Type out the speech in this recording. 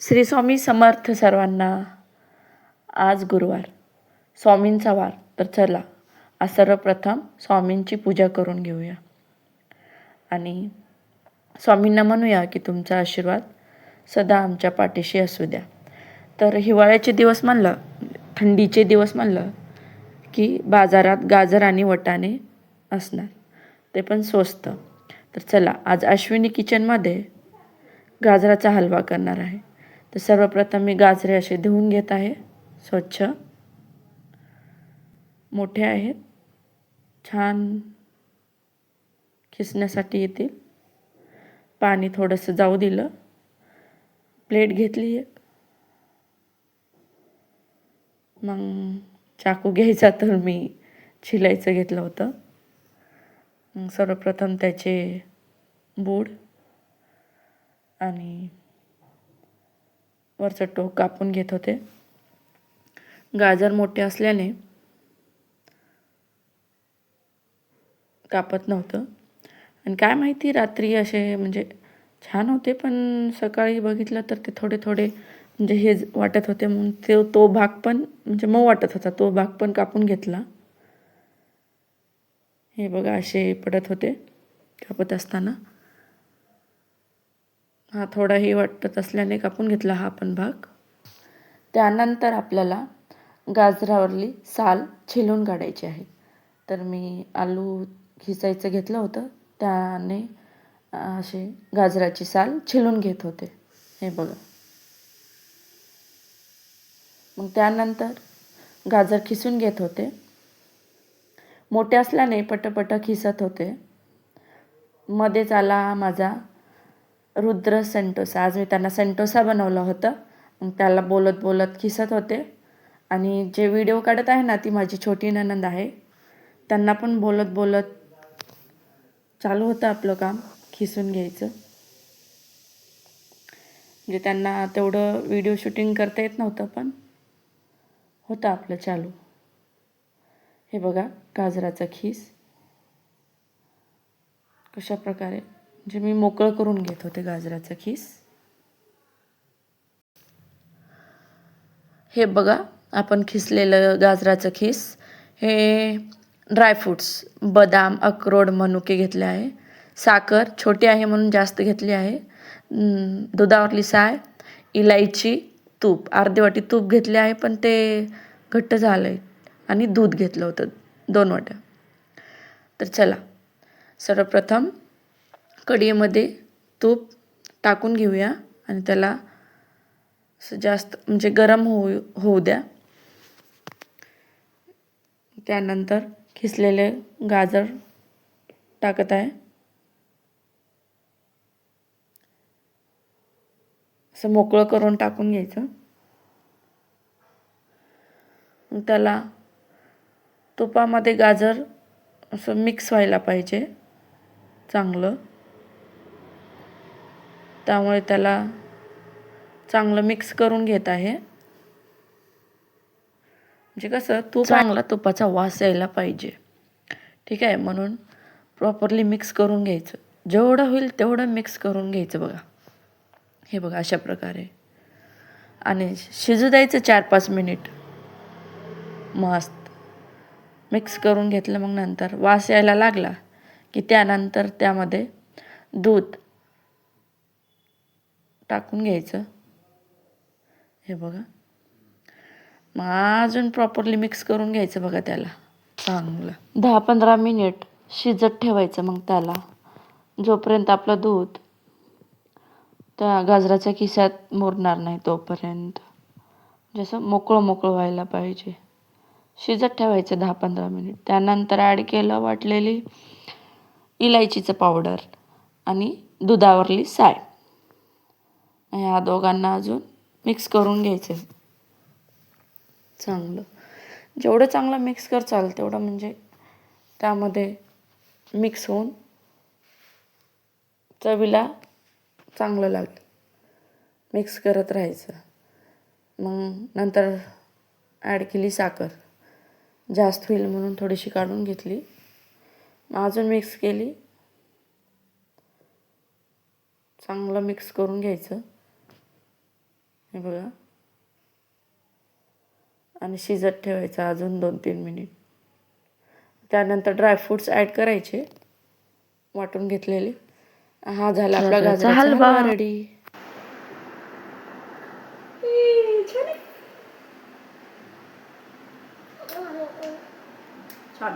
श्री स्वामी समर्थ सर्वांना. आज गुरुवार, स्वामींचा वार. तर चला आज सर्वप्रथम स्वामींची पूजा करून घेऊया आणि स्वामींना म्हणूया की तुमचा आशीर्वाद सदा आमच्या पाठीशी असू द्या. तर हिवाळ्याचे दिवस म्हणलं, थंडीचे दिवस म्हणलं की बाजारात गाजर आणि वटाणे असणार, ते पण स्वस्त. तर चला आज अश्विनी किचनमध्ये गाजराचा हलवा करणार आहे. तर सर्वप्रथम मी गाजरे असे धुवून घेत आहे. स्वच्छ मोठे आहेत, छान खिसण्यासाठी येतील. पाणी थोडंसं जाऊ दिलं. प्लेट घेतली एक. मग चाकू घ्यायचा तर मी छिलायचं घेतलं होतं. मग सर्वप्रथम त्याचे बूड आणि वरचं टोक कापून घेत होते. गाजर मोठे असल्याने कापत नव्हतं. आणि काय माहिती रात्री असे म्हणजे छान होते, पण सकाळी बघितलं तर ते थोडे थोडे म्हणजे हे वाटत होते. म्हणून तो भाग पण म्हणजे मऊ वाटत होता, तो भाग पण कापून घेतला. हे बघा असे पडत होते कापत असताना. हा थोडाही वाटत असल्याने कापून घेतला हा पण भाग. त्यानंतर आपल्याला गाजरावरली साल छिलून काढायची आहे. तर मी आलू खिसायचं घेतलं होतं, त्याने असे गाजराची साल छिलून घेत होते. हे बघा. मग त्यानंतर गाजर खिसून घेत होते. मोठे असल्याने पटपट खिसत होते. मध्येच आला माझा रुद्र सेंटोसा. आज मी त्यांना सेंटोसा बनवला होता. मग त्याला बोलत बोलत खिसत होते. आणि जे व्हिडिओ काढत आहे ना, ती माझी छोटी नणंद आहे. त्यांना पण बोलत बोलत चालू होतं आपलं काम खिसून घ्यायचं. म्हणजे त्यांना तेवढं व्हिडिओ शूटिंग करता येत नव्हतं, पण होतं आपलं चालू. हे बघा गाजराचा खीस कशा प्रकारे म्हणजे मी मोकळं करून घेत होते गाजराचा खीस. हे बघा आपण खिसलेलं गाजराचं खीस. हे ड्रायफ्रूट्स बदाम, अक्रोड, मनुके घेतले आहे. साखर छोटी आहे म्हणून जास्त घेतली आहे. दुधावरली साय, इलायची, तूप अर्धी वाटी तूप घेतले आहे, पण ते घट्ट झालं आहे. आणि दूध घेतलं होतं 2 वाट्या. तर चला सर्वप्रथम कढईमध्ये तूप टाकून घेऊया आणि त्याला जास्त म्हणजे गरम होऊ द्या. त्यानंतर खिसलेले गाजर टाकत आहे. असं मोकळं करून टाकून घ्यायचं. त्याला तुपामध्ये गाजर असं मिक्स व्हायला पाहिजे चांगलं. त्यामुळे त्याला चांगलं मिक्स करून घेत आहे. म्हणजे कसं चांगला तुपाचा वास यायला पाहिजे. ठीक आहे, म्हणून प्रॉपरली मिक्स करून घ्यायचं. जेवढं होईल तेवढं मिक्स करून घ्यायचं. बघा हे बघा अशा प्रकारे. आणि शिजू द्यायचं 4-5 मिनिट. मस्त मिक्स करून घेतलं. मग नंतर वास यायला लागला की त्यानंतर त्यामध्ये दूध टाकून घ्यायचं. हे बघा. मग अजून प्रॉपरली मिक्स करून घ्यायचं. बघा त्याला चांगलं 10-15 मिनिट शिजत ठेवायचं. मग त्याला जोपर्यंत आपलं दूध त्या गाजराच्या खिशात मुरणार नाही तोपर्यंत जसं मोकळं मोकळं व्हायला पाहिजे. शिजत ठेवायचं 10-15 मिनिट. त्यानंतर ॲड केलं वाटलेली इलायचीचं पावडर आणि दुधावरली साय. ह्या दोघांना अजून मिक्स करून घ्यायचं चांगलं. जेवढं चांगलं मिक्स करचाल तेवढं म्हणजे त्यामध्ये मिक्स होऊन चवीला चांगलं लागेल. मिक्स करत राहायचं. मग नंतर ॲड केली साखर. जास्त होईल म्हणून थोडीशी काढून घेतली. अजून मिक्स केली. चांगलं मिक्स करून घ्यायचं. हे बघा. आणि शिजत ठेवायचं अजून 2-3 मिनिट. त्यानंतर ड्रायफ्रूट्स ॲड करायचे वाटून घेतलेले. हा झाला आपला गाजराचा हलवा रेडी. छान.